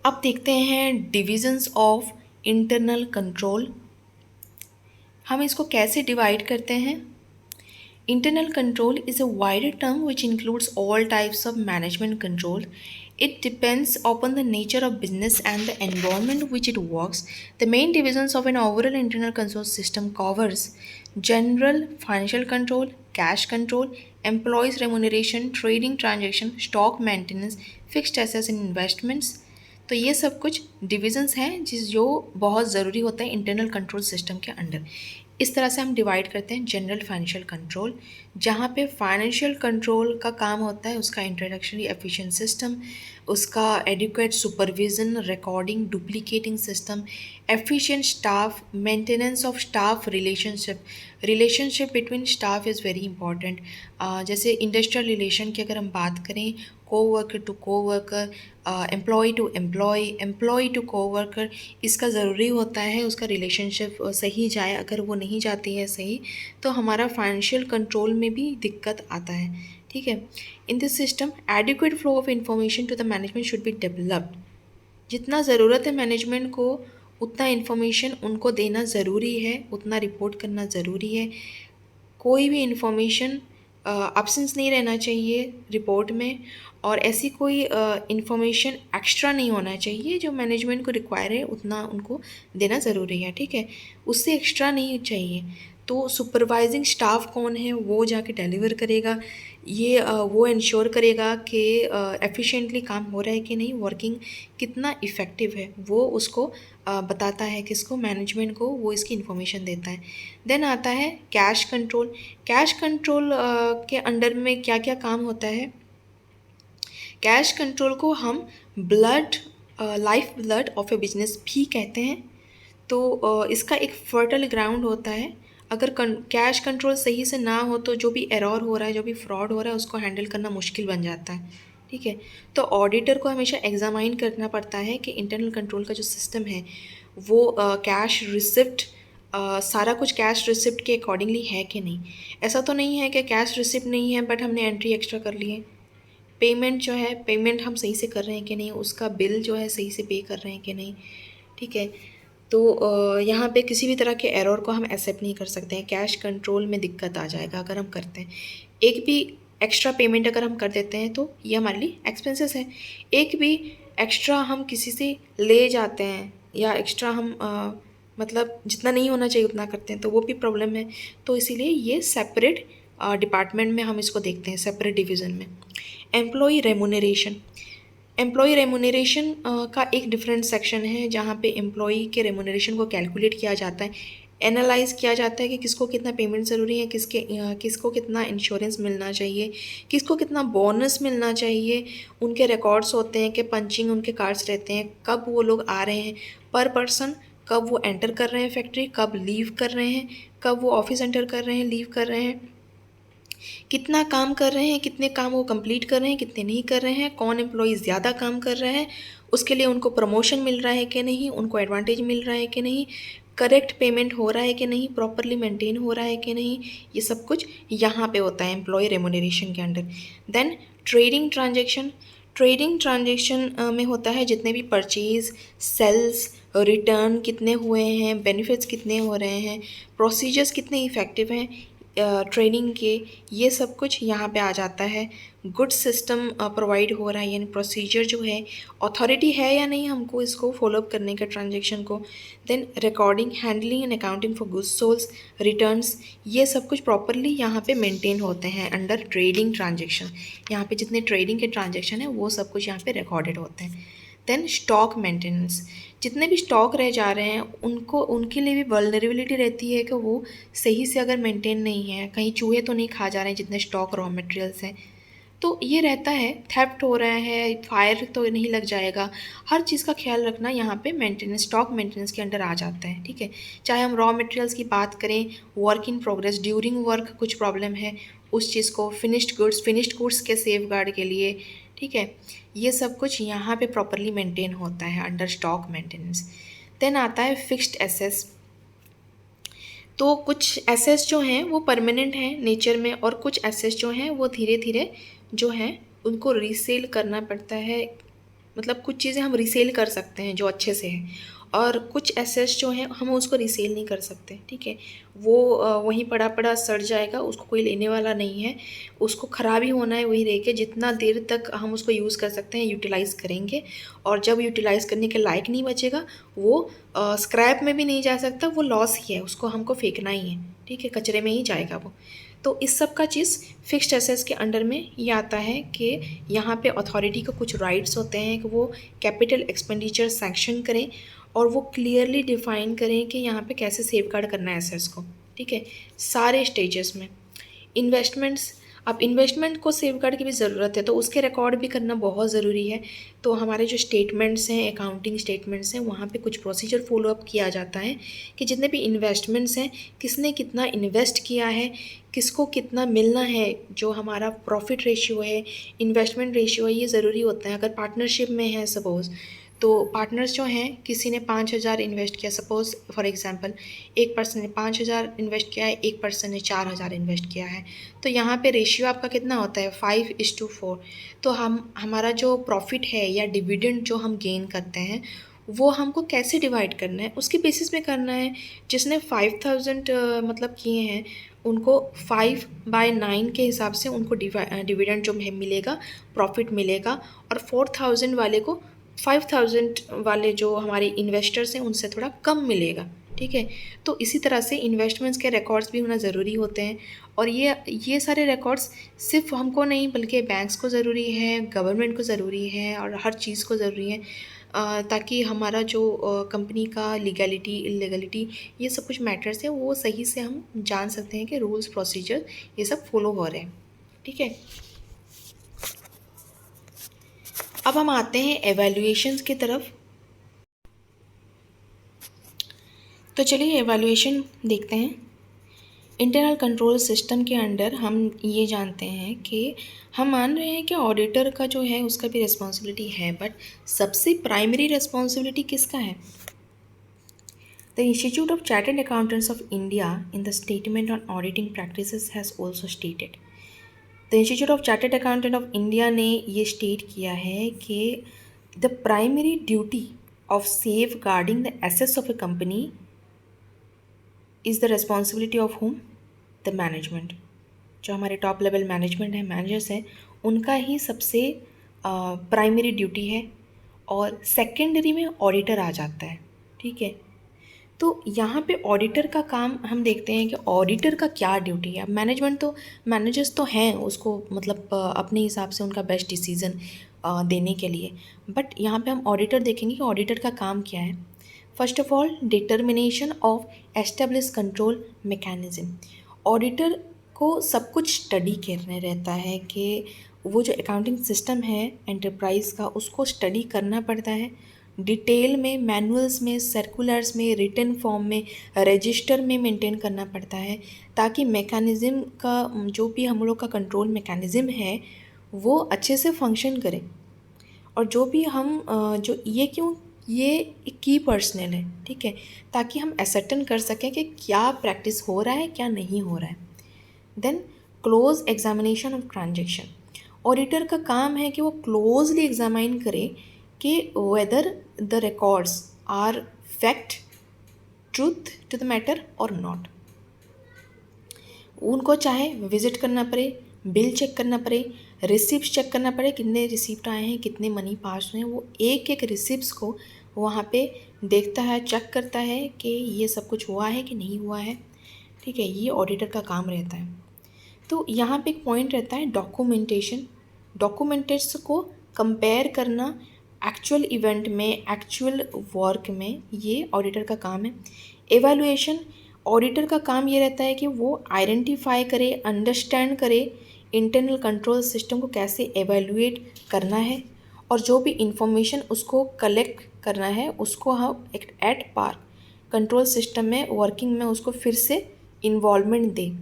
Speaker 1: अब देखते हैं डिविजन्स ऑफ इंटरनल कंट्रोल। हम इसको कैसे डिवाइड करते हैं। Internal control is a wider term which includes all types of management control. It depends upon the nature of business and the environment which it works. The main divisions of an overall internal control system covers general financial control, cash control, employees remuneration, trading transaction, stock maintenance, fixed assets and investments. तो ये सब कुछ डिविजन्स हैं जो बहुत ज़रूरी होता है इंटरनल कंट्रोल सिस्टम के अंडर। इस तरह से हम डिवाइड करते हैं जनरल फाइनेंशियल कंट्रोल, जहाँ पे फाइनेंशियल कंट्रोल का काम होता है उसका इंट्रोडक्शनरी एफिशिएंट सिस्टम, उसका adequate supervision, recording, duplicating system, efficient staff, maintenance of staff relationship between staff is very important. जैसे इंडस्ट्रियल रिलेशन की अगर हम बात करें, coworker to coworker, employee to employee to coworker, इसका ज़रूरी होता है उसका रिलेशनशिप सही जाए। अगर वो नहीं जाती है सही तो हमारा फाइनेंशियल कंट्रोल में भी दिक्कत आता है। ठीक है, in this system adequate flow of information to the management should be developed. जितना ज़रूरत है मैनेजमेंट को उतना इन्फॉर्मेशन उनको देना ज़रूरी है, उतना रिपोर्ट करना ज़रूरी है। कोई भी इन्फॉर्मेशन एब्सेंस नहीं रहना चाहिए रिपोर्ट में, और ऐसी कोई इन्फॉर्मेशन एक्स्ट्रा नहीं होना चाहिए। जो मैनेजमेंट को रिक्वायर है उतना उनको देना ज़रूरी है। ठीक है, उससे एक्स्ट्रा नहीं चाहिए। तो सुपरवाइजिंग स्टाफ कौन है वो जाके डिलीवर करेगा, ये वो इंश्योर करेगा कि एफिशिएंटली काम हो रहा है कि नहीं, वर्किंग कितना इफ़ेक्टिव है वो उसको बताता है, किसको, मैनेजमेंट को, वो इसकी इन्फॉर्मेशन देता है। देन आता है कैश कंट्रोल। कैश कंट्रोल के अंडर में क्या क्या काम होता है। कैश कंट्रोल को हम life blood of A business भी कहते हैं। तो इसका एक फर्टल ग्राउंड होता है। अगर कैश कंट्रोल सही से ना हो तो जो भी एरर हो रहा है, जो भी फ्रॉड हो रहा है, उसको हैंडल करना मुश्किल बन जाता है। ठीक है, तो ऑडिटर को हमेशा एग्जामाइन करना पड़ता है कि इंटरनल कंट्रोल का जो सिस्टम है वो कैश रिसिप्ट, सारा कुछ कैश रिसिप्ट के अकॉर्डिंगली है कि नहीं। ऐसा तो नहीं है कि कैश रिसिप्ट नहीं है बट हमने एंट्री एक्स्ट्रा कर ली है। पेमेंट जो है, पेमेंट हम सही से कर रहे हैं कि नहीं, उसका बिल जो है सही से पे कर रहे हैं कि नहीं। ठीक है, तो यहाँ पे किसी भी तरह के एरर को हम एक्सेप्ट नहीं कर सकते हैं। कैश कंट्रोल में दिक्कत आ जाएगा अगर हम करते हैं। एक भी एक्स्ट्रा पेमेंट अगर हम कर देते हैं तो ये हमारे लिए एक्सपेंसेस है। एक भी एक्स्ट्रा हम किसी से ले जाते हैं या एक्स्ट्रा हम मतलब जितना नहीं होना चाहिए उतना करते हैं तो वो भी प्रॉब्लम है। तो इसीलिए ये सेपरेट डिपार्टमेंट में हम इसको देखते हैं, सेपरेट डिवीज़न में। Employ remuneration. एम्प्लॉय रेमुनरेशन का एक डिफरेंट सेक्शन है जहाँ पे एम्प्लॉय के रेमुनरेशन को कैलकुलेट किया जाता है, एनालाइज किया जाता है कि किसको कितना पेमेंट ज़रूरी है, किसको कितना इंश्योरेंस मिलना चाहिए, किसको कितना बोनस मिलना चाहिए। उनके रिकॉर्ड्स होते हैं कि पंचिंग उनके कार्ड्स रहते हैं, कब वो लोग आ रहे हैं पर पर्सन, कब वो एंटर कर रहे हैं फैक्ट्री, कब लीव कर रहे हैं, कब वो ऑफिस एंटर कर रहे हैं, लीव कर रहे हैं, कितना काम कर रहे हैं, कितने काम वो कंप्लीट कर रहे हैं, कितने नहीं कर रहे हैं, कौन एम्प्लॉय ज़्यादा काम कर रहा है, उसके लिए उनको प्रमोशन मिल रहा है कि नहीं, उनको एडवांटेज मिल रहा है कि नहीं, करेक्ट पेमेंट हो रहा है कि नहीं, प्रॉपरली मेंटेन हो रहा है कि नहीं। ये सब कुछ यहाँ पे होता है एम्प्लॉय रेमुनरेशन के under. Then trading transaction. Trading transaction में होता है जितने भी परचेज, सेल्स, रिटर्न कितने हुए हैं, बेनिफिट्स कितने हो रहे हैं, प्रोसीजर्स कितने इफ़ेक्टिव हैं ट्रेडिंग के, ये सब कुछ यहाँ पे आ जाता है। गुड सिस्टम प्रोवाइड हो रहा है, यानी प्रोसीजर जो है, अथॉरिटी है या नहीं हमको इसको फॉलोअप करने का ट्रांजेक्शन को। Then recording, handling and accounting for goods sold, returns, ये सब कुछ प्रॉपरली यहाँ पे मेंटेन होते हैं अंडर ट्रेडिंग ट्रांजेक्शन। यहाँ पे जितने ट्रेडिंग के ट्रांजेक्शन है वो सब कुछ यहाँ पे रिकॉर्डेड होते हैं। देन स्टॉक मेंटेनेंस, जितने भी स्टॉक रह जा रहे हैं उनको, उनके लिए भी वल्नरेबिलिटी रहती है कि वो सही से अगर मेंटेन नहीं है, कहीं चूहे तो नहीं खा जा रहे हैं जितने स्टॉक रॉ मटेरियल्स हैं, तो ये रहता है। थेफ्ट हो रहा है, फायर तो नहीं लग जाएगा, हर चीज़ का ख्याल रखना यहाँ पे मेंटेनेंस, स्टॉक मेंटेनेंस के अंडर आ जाता है। ठीक है, चाहे हम रॉ मटेरियल्स की बात करें, work in progress, during work कुछ प्रॉब्लम है उस चीज़ को, फिनिश्ड गुड्स के सेफ गार्ड के लिए, ठीक है, ये सब कुछ यहाँ पे प्रॉपरली मेंटेन होता है अंडर स्टॉक मेंटेनेंस। देन आता है फिक्स्ड एसेट्स। तो कुछ एसेट्स जो हैं वो परमानेंट हैं नेचर में, और कुछ एसेट्स जो हैं वो धीरे धीरे जो हैं उनको रीसेल करना पड़ता है। मतलब कुछ चीज़ें हम रीसेल कर सकते हैं जो अच्छे से हैं, और कुछ एसेट्स जो हैं हम उसको रीसेल नहीं कर सकते। ठीक है, वो वहीं पड़ा पड़ा सड़ जाएगा, उसको कोई लेने वाला नहीं है, उसको ख़राब ही होना है वहीं रह के। जितना देर तक हम उसको यूज़ कर सकते हैं यूटिलाइज़ करेंगे, और जब यूटिलाइज़ करने के लायक नहीं बचेगा वो स्क्रैप में भी नहीं जा सकता, वो लॉस ही है, उसको हमको फेंकना ही है। ठीक है, कचरे में ही जाएगा वो। तो इस सब का चीज़ फिक्स्ड एसेट्स के अंडर में ये आता है कि यहाँ पे अथॉरिटी को कुछ राइट्स होते हैं कि वो कैपिटल एक्सपेंडिचर सैंक्शन करें, और वो क्लियरली डिफाइन करें कि यहाँ पे कैसे सेफगार्ड करना है एसेट्स को। ठीक है, सारे स्टेजेस में। इन्वेस्टमेंट्स, अब इन्वेस्टमेंट को सेफगार्ड की भी ज़रूरत है, तो उसके रिकॉर्ड भी करना बहुत ज़रूरी है। तो हमारे जो स्टेटमेंट्स हैं, अकाउंटिंग स्टेटमेंट्स हैं, वहाँ पे कुछ प्रोसीजर फॉलोअप किया जाता है कि जितने भी इन्वेस्टमेंट्स हैं, किसने कितना इन्वेस्ट किया है, किसको कितना मिलना है, जो हमारा प्रॉफिट रेशियो है, इन्वेस्टमेंट रेशियो है, ये ज़रूरी होता है। अगर पार्टनरशिप में है सपोज़, तो पार्टनर्स जो हैं, किसी ने 5,000 इन्वेस्ट किया, सपोज़ फॉर एग्जांपल एक पर्सन ने 5,000 इन्वेस्ट किया है, एक पर्सन ने 4,000 इन्वेस्ट किया है, तो यहाँ पे रेशियो आपका कितना होता है 5:4। तो हमारा जो प्रॉफिट है या डिविडेंड जो हम गेन करते हैं वो हमको कैसे डिवाइड करना है, उसके बेसिस में करना है। जिसने 5,000 मतलब किए हैं उनको 5/9 के हिसाब से उनको डिविडेंड जो है मिलेगा, प्रॉफिट मिलेगा, और 4,000 वाले को 5,000 वाले जो हमारे इन्वेस्टर्स हैं उनसे थोड़ा कम मिलेगा। ठीक है, तो इसी तरह से इन्वेस्टमेंट्स के रिकॉर्ड्स भी होना ज़रूरी होते हैं, और ये सारे रिकॉर्ड्स सिर्फ हमको नहीं बल्कि बैंक्स को ज़रूरी है, गवर्नमेंट को ज़रूरी है, और हर चीज़ को ज़रूरी है, ताकि हमारा जो कंपनी का लीगलिटी इलीगलिटी ये सब कुछ मैटर्स है वो सही से हम जान सकते हैं कि रूल्स प्रोसीजर ये सब फॉलो हो रहे हैं। ठीक है, अब हम आते हैं एवेल्यूएशंस की तरफ। तो चलिए एवेल्यूएशन देखते हैं। इंटरनल कंट्रोल सिस्टम के अंडर हम ये जानते हैं कि हम मान रहे हैं कि ऑडिटर का जो है उसका भी रिस्पॉन्सिबिलिटी है, बट सबसे प्राइमरी रिस्पॉन्सिबिलिटी किसका है? The institute of chartered accountants of India in the statement on auditing practices has also stated, the institute of chartered accountant of India ने ये स्टेट किया है कि the primary duty of safeguarding the assets of a company is the responsibility of home? The management. जो हमारे टॉप लेवल मैनेजमेंट है, मैनेजर्स हैं, उनका ही सबसे प्राइमरी ड्यूटी है, और सेकेंडरी में ऑडिटर आ जाता है। ठीक है, तो यहाँ पे ऑडिटर का काम हम देखते हैं कि ऑडिटर का क्या ड्यूटी है। मैनेजमेंट तो, मैनेजर्स तो हैं उसको मतलब अपने हिसाब से उनका बेस्ट डिसीज़न देने के लिए, बट यहाँ पे हम ऑडिटर देखेंगे कि ऑडिटर का काम क्या है। First of all, determination of establish control mechanism. Auditor को सब कुछ स्टडी करने रहता है कि वो जो अकाउंटिंग सिस्टम है एंटरप्राइज का उसको स्टडी करना पड़ता है डिटेल में, मैनुअल्स में, सर्कुलर्स में, रिटन फॉर्म में, रजिस्टर में मेंटेन करना पड़ता है, ताकि मैकेनिज़्म का जो भी हम लोग का कंट्रोल मैकेनिज़्म है वो अच्छे से फंक्शन करे। और जो भी हम जो ये एक की पर्सनल है। ठीक है, ताकि हम एसर्टन कर सकें कि क्या प्रैक्टिस हो रहा है क्या नहीं हो रहा है। Then close examination of transaction. Auditor का काम है कि वो क्लोजली एग्जामाइन करे कि whether the records are fact, truth to the matter और नॉट। उनको चाहे विजिट करना पड़े, बिल चेक करना पड़े, रिसिप्ट चेक करना पड़े, कितने रिसिप्ट आए हैं, कितने मनी पास हुए हैं, वो एक एक रिसिप्ट्स को वहाँ पे देखता है, चेक करता है कि ये सब कुछ हुआ है कि नहीं हुआ है। ठीक है, ये ऑडिटर का काम रहता है। तो यहाँ पे एक पॉइंट रहता है डॉक्यूमेंटेशन। डॉक्यूमेंटेशन को कंपेयर करना एक्चुअल इवेंट में, एक्चुअल वर्क में, ये ऑडिटर का काम है। एवैल्यूएशन, ऑडिटर का काम ये रहता है कि वो आइडेंटिफाई करे, अंडरस्टैंड करे इंटरनल कंट्रोल सिस्टम को कैसे एवैल्यूएट करना है, और जो भी इंफॉर्मेशन उसको कलेक्ट करना है उसको हम एट पार कंट्रोल सिस्टम में वर्किंग में उसको फिर से इन्वॉल्वमेंट दें।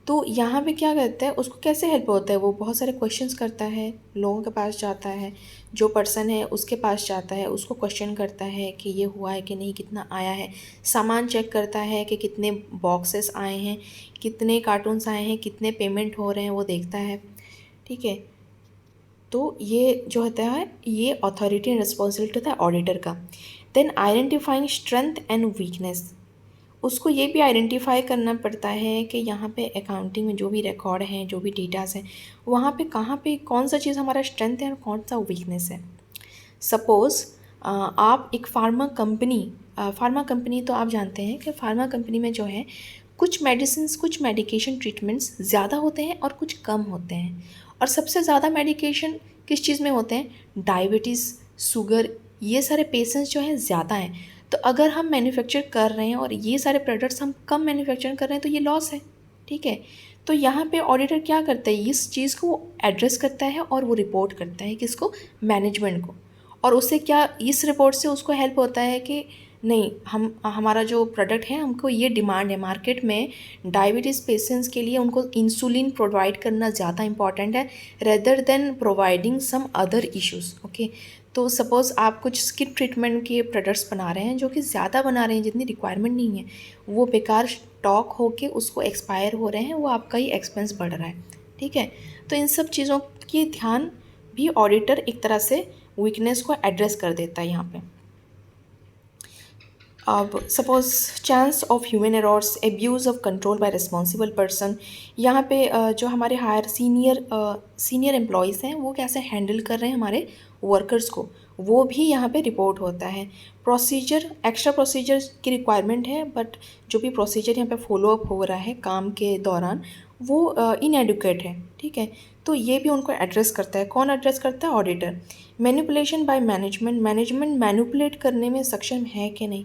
Speaker 1: तो यहाँ पे क्या करता है, उसको कैसे हेल्प होता है, वो बहुत सारे क्वेश्चंस करता है, लोगों के पास जाता है, जो पर्सन है उसके पास जाता है, उसको क्वेश्चन करता है कि ये हुआ है कि नहीं, कितना आया है, सामान चेक करता है कि कितने बॉक्सेस आए हैं, कितने कार्टून्स आए हैं, कितने पेमेंट हो रहे हैं, वो देखता है। ठीक है, तो ये जो होता है ये अथॉरिटी एंड रिस्पॉन्सिबिलिटी होता है ऑडिटर का। Then identifying strength and weakness, उसको ये भी आइडेंटिफाई करना पड़ता है कि यहाँ पे अकाउंटिंग में जो भी रिकॉर्ड हैं, जो भी डेटास हैं, वहाँ पे कहाँ पे कौन सा चीज़ हमारा स्ट्रेंथ है और कौन सा वीकनेस है। सपोज़ आप एक फार्मा कंपनी तो आप जानते हैं कि फार्मा कंपनी में जो है कुछ मेडिसिन, कुछ मेडिकेशन ट्रीटमेंट्स ज़्यादा होते हैं और कुछ कम होते हैं। और सबसे ज़्यादा मेडिकेशन किस चीज़ में होते हैं, डायबिटीज़, शुगर, ये सारे पेशेंट्स जो हैं ज़्यादा हैं। तो अगर हम मैन्युफैक्चर कर रहे हैं और ये सारे प्रोडक्ट्स हम कम मैन्युफैक्चर कर रहे हैं तो ये लॉस है। ठीक है, तो यहाँ पे ऑडिटर क्या करता है, इस चीज़ को एड्रेस करता है और वो रिपोर्ट करता है किसको, मैनेजमेंट को। और उससे क्या, इस रिपोर्ट से उसको हेल्प होता है कि नहीं, हमारा जो प्रोडक्ट है, हमको ये डिमांड है मार्केट में, डायबिटीज़ पेशेंट्स के लिए उनको इंसुलिन प्रोवाइड करना ज़्यादा इंपॉर्टेंट है rather than providing some other issues. Okay, तो सपोज़ आप कुछ स्किन ट्रीटमेंट के प्रोडक्ट्स बना रहे हैं जो कि ज़्यादा बना रहे हैं, जितनी रिक्वायरमेंट नहीं है, वो बेकार स्टॉक होके उसको एक्सपायर हो रहे हैं, वो आपका ही एक्सपेंस बढ़ रहा है। ठीक है, तो इन सब चीज़ों की ध्यान भी ऑडिटर एक तरह से वीकनेस को एड्रेस कर देता है यहाँ पे। अब suppose chance of human errors, abuse of control by responsible person, यहाँ पे जो हमारे हायर सीनियर एम्प्लॉयज़ हैं वो कैसे हैंडल कर रहे हैं हमारे वर्कर्स को, वो भी यहाँ पे रिपोर्ट होता है। प्रोसीजर, एक्स्ट्रा प्रोसीजर की रिक्वायरमेंट है, बट जो भी प्रोसीजर यहाँ पे फॉलोअप हो रहा है काम के दौरान वो इनएडुकेट है। ठीक है, तो ये भी उनको एड्रेस करता है। कौन एड्रेस करता है, auditor. Manipulation by management, management manipulate करने में सक्षम है कि नहीं।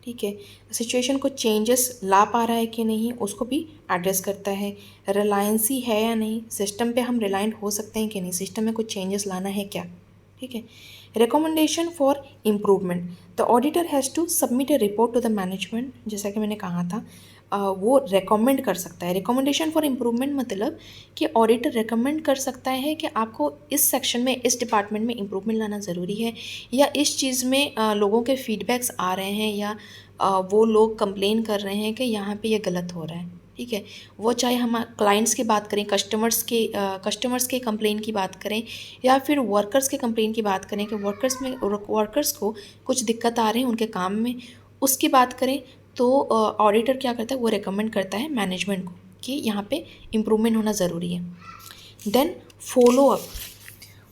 Speaker 1: ठीक है, सिचुएशन को चेंजेस ला पा रहा है कि नहीं, उसको भी एड्रेस करता है। रिलायंसी है या नहीं, सिस्टम पे हम रिलायंट हो सकते हैं कि नहीं, सिस्टम में कुछ चेंजेस लाना है क्या। ठीक है, recommendation for improvement, the auditor has to submit a report to the management, जैसा कि मैंने कहा था वो रेकमेंड कर सकता है। रिकमेंडेशन फॉर इम्प्रूवमेंट मतलब कि ऑडिटर रेकमेंड कर सकता है कि आपको इस सेक्शन में, इस डिपार्टमेंट में इम्प्रूवमेंट लाना ज़रूरी है, या इस चीज़ में लोगों के फीडबैक्स आ रहे हैं, या वो लोग कंप्लेन कर रहे हैं कि यहाँ पे ये गलत हो रहा है। ठीक है, वो चाहे हम क्लाइंट्स की बात करें, कस्टमर्स के कंप्लेन की बात करें, या फिर वर्कर्स के कंप्लेन की बात करें कि वर्कर्स को कुछ दिक्कत आ रही है उनके काम में, उसकी बात करें, तो ऑडिटर क्या करता है, वो रेकमेंड करता है मैनेजमेंट को कि यहाँ पे इम्प्रूवमेंट होना ज़रूरी है। देन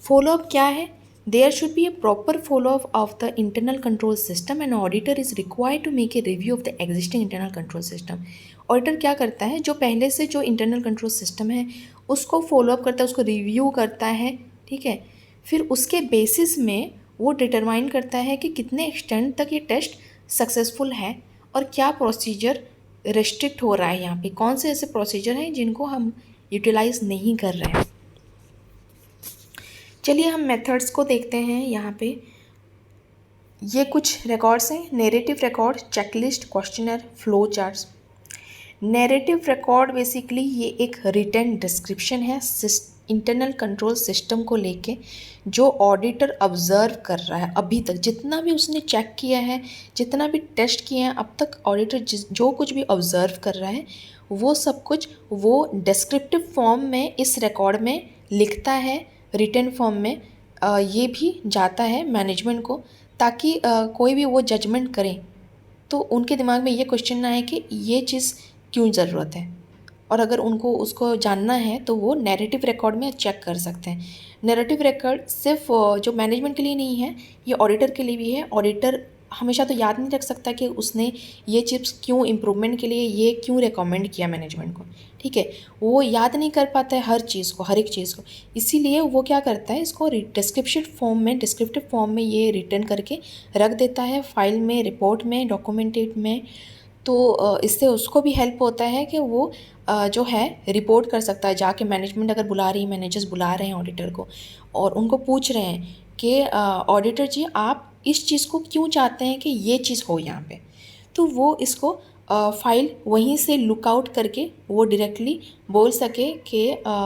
Speaker 1: फॉलोअप क्या है, there should be a proper follow up of the internal control system and auditor is required to make a review of the existing internal control system. Auditor क्या करता है, जो पहले से जो इंटरनल कंट्रोल सिस्टम है उसको फॉलोअप करता है, उसको रिव्यू करता है। ठीक है, फिर उसके बेसिस में वो डिटरमाइन करता है कि कितने एक्सटेंड तक ये टेस्ट सक्सेसफुल है और क्या प्रोसीजर रेस्ट्रिक्ट हो रहा है, यहाँ पे कौन से ऐसे प्रोसीजर हैं जिनको हम यूटिलाइज नहीं कर रहे हैं। चलिए हम मेथड्स को देखते हैं। यहाँ पे ये कुछ रिकॉर्ड्स हैं, narrative record, checklist, questionnaire, flow charts. Narrative record basically ये एक रिटन डिस्क्रिप्शन है इंटरनल कंट्रोल सिस्टम को लेके, जो ऑडिटर ऑब्ज़र्व कर रहा है अभी तक, जितना भी उसने चेक किया है, जितना भी टेस्ट किए हैं अब तक, ऑडिटर जो कुछ भी ऑब्ज़र्व कर रहा है वो सब कुछ वो डिस्क्रिप्टिव फॉर्म में इस रिकॉर्ड में लिखता है रिटन फॉर्म में, ये भी जाता है मैनेजमेंट को, ताकि कोई भी वो जजमेंट करे तो उनके दिमाग में ये क्वेश्चन ना आए कि ये चीज़ क्यों ज़रूरत है। और अगर उनको उसको जानना है तो वो नैरेटिव रिकॉर्ड में चेक कर सकते हैं। नैरेटिव रिकॉर्ड सिर्फ जो मैनेजमेंट के लिए नहीं है, ये ऑडिटर के लिए भी है। ऑडिटर हमेशा तो याद नहीं रख सकता कि उसने ये चिप्स क्यों इम्प्रूवमेंट के लिए ये क्यों रिकमेंड किया मैनेजमेंट को, ठीक है। वो याद नहीं कर पाता है हर चीज़ को, हर एक चीज़ को। इसीलिए वो क्या करता है, इसको डिस्क्रिप्टिव फॉर्म में ये रिटर्न करके रख देता है, फाइल में, रिपोर्ट में, डॉक्यूमेंटेड में। तो इससे उसको भी हेल्प होता है कि वो जो है रिपोर्ट कर सकता है जाके। मैनेजमेंट अगर बुला रही है, मैनेजर्स बुला रहे हैं ऑडिटर को और उनको पूछ रहे हैं कि ऑडिटर जी आप इस चीज़ को क्यों चाहते हैं कि ये चीज़ हो यहाँ पे, तो वो इसको फाइल वहीं से लुकआउट करके वो डायरेक्टली बोल सके कि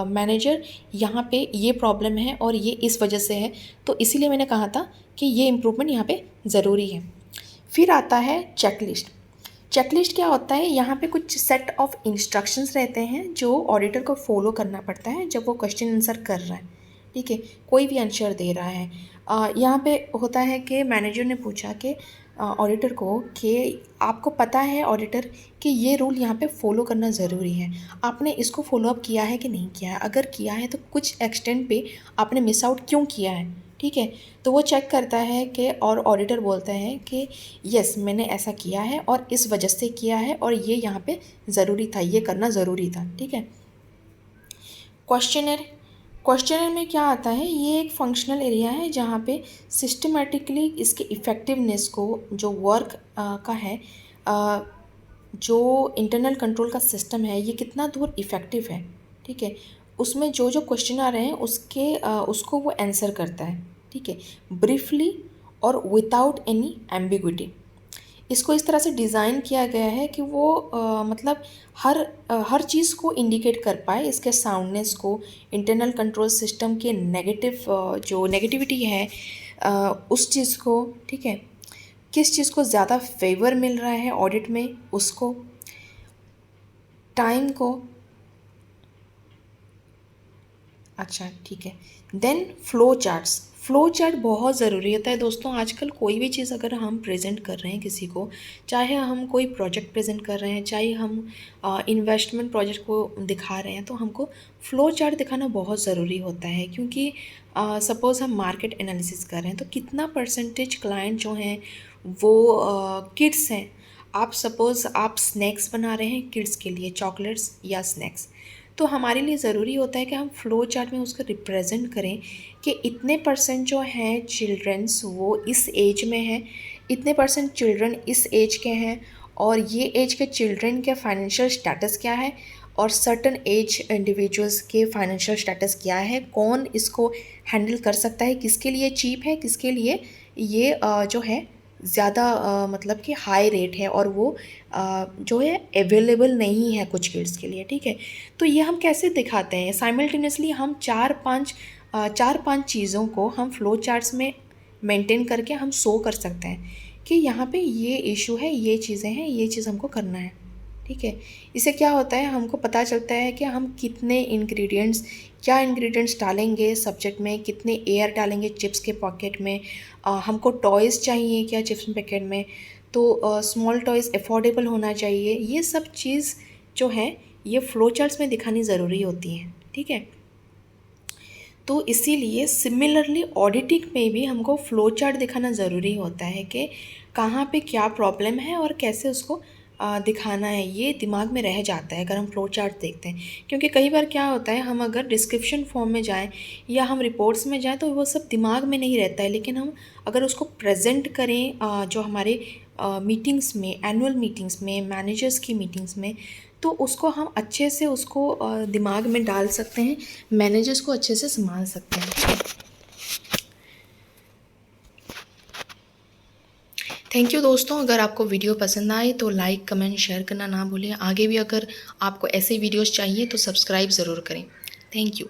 Speaker 1: मैनेजर यहाँ पे ये प्रॉब्लम है और ये इस वजह से है, तो इसीलिए मैंने कहा था कि ये इम्प्रूवमेंट यहाँ पे ज़रूरी है। फिर आता है चेकलिस्ट। चेकलिस्ट क्या होता है, यहाँ पे कुछ सेट ऑफ इंस्ट्रक्शंस रहते हैं जो ऑडिटर को फॉलो करना पड़ता है जब वो क्वेश्चन आंसर कर रहा है, ठीक है, कोई भी आंसर दे रहा है। यहाँ पे होता है कि मैनेजर ने पूछा कि ऑडिटर को कि आपको पता है ऑडिटर कि ये रूल यहाँ पे फॉलो करना ज़रूरी है, आपने इसको फॉलोअप किया है कि नहीं किया है, अगर किया है तो कुछ एक्सटेंट पे आपने मिस आउट क्यों किया है, ठीक है। तो वो चेक करता है कि, और ऑडिटर बोलता है कि यस मैंने ऐसा किया है और इस वजह से किया है और ये यहाँ पे ज़रूरी था, ये करना ज़रूरी था, ठीक है। क्वेश्चनर में क्या आता है, ये एक फंक्शनल एरिया है जहाँ पे सिस्टमेटिकली इसके इफ़ेक्टिवनेस को, जो वर्क का है, जो इंटरनल कंट्रोल का सिस्टम है, ये कितना दूर इफ़ेक्टिव है, ठीक है। उसमें जो जो क्वेश्चन आ रहे हैं उसको वो आंसर करता है, ठीक है, ब्रीफली और विदाउट एनी एम्बिग्विटी। इसको इस तरह से डिज़ाइन किया गया है कि वो मतलब हर चीज़ को इंडिकेट कर पाए, इसके साउंडनेस को, इंटरनल कंट्रोल सिस्टम के जो नेगेटिविटी है उस चीज़ को, ठीक है, किस चीज़ को ज़्यादा फेवर मिल रहा है ऑडिट में, उसको, टाइम को, अच्छा ठीक है। देन फ्लो चार्ट बहुत ज़रूरी होता है दोस्तों। आजकल कोई भी चीज़ अगर हम प्रेजेंट कर रहे हैं किसी को, चाहे हम कोई प्रोजेक्ट प्रेजेंट कर रहे हैं, चाहे हम इन्वेस्टमेंट प्रोजेक्ट को दिखा रहे हैं, तो हमको फ्लो चार्ट दिखाना बहुत ज़रूरी होता है। क्योंकि सपोज़ हम मार्केट एनालिसिस कर रहे हैं तो कितना परसेंटेज क्लाइंट जो हैं वो किड्स हैं। आप सपोज़ आप स्नैक्स बना रहे हैं किड्स के लिए, चॉकलेट्स या स्नैक्स, तो हमारे लिए ज़रूरी होता है कि हम फ्लो चार्ट में उसको रिप्रेजेंट करें कि इतने परसेंट जो हैं चिल्ड्रंस वो इस एज में हैं, इतने परसेंट चिल्ड्रन इस एज के हैं, और ये एज के चिल्ड्रन के फाइनेंशियल स्टेटस क्या है, और सर्टन एज इंडिविजुअल्स के फाइनेंशियल स्टेटस क्या है, कौन इसको हैंडल कर सकता है, किसके लिए चीप है, किसके लिए ये जो है ज़्यादा मतलब कि हाई रेट है और वो जो है अवेलेबल नहीं है कुछ किड्स के लिए, ठीक है। तो ये हम कैसे दिखाते हैं, साइमल्टेनियसली हम चार पांच चीज़ों को हम फ्लो चार्ट्स में मेंटेन करके हम शो कर सकते हैं कि यहाँ पे ये इशू है, ये चीज़ें हैं, ये चीज़ हमको करना है, ठीक है। इससे क्या होता है, हमको पता चलता है कि हम क्या इंग्रेडिएंट्स डालेंगे सब्जेक्ट में, कितने एयर डालेंगे चिप्स के पॉकेट में, हमको टॉयज़ चाहिए क्या चिप्स पैकेट में, तो स्मॉल टॉयज़ अफोर्डेबल होना चाहिए। ये सब चीज़ जो है ये फ्लो चार्ट्स में दिखानी ज़रूरी होती है, ठीक है। तो इसीलिए सिमिलरली ऑडिटिंग में भी हमको फ्लो चार्ट दिखाना ज़रूरी होता है कि कहाँ पे क्या प्रॉब्लम है और कैसे उसको दिखाना है। ये दिमाग में रह जाता है अगर हम फ्लो चार्ट देखते हैं। क्योंकि कई बार क्या होता है, हम अगर डिस्क्रिप्शन फॉर्म में जाएं या हम रिपोर्ट्स में जाएं तो वो सब दिमाग में नहीं रहता है, लेकिन हम अगर उसको प्रेजेंट करें जो हमारे मीटिंग्स में, एनुअल मीटिंग्स में, मैनेजर्स की मीटिंग्स में, तो उसको हम अच्छे से उसको दिमाग में डाल सकते हैं, मैनेजर्स को अच्छे से संभाल सकते हैं। थैंक यू दोस्तों। अगर आपको वीडियो पसंद आए तो लाइक, कमेंट, शेयर करना ना भूलें। आगे भी अगर आपको ऐसे वीडियोस चाहिए तो सब्सक्राइब ज़रूर करें। Thank you.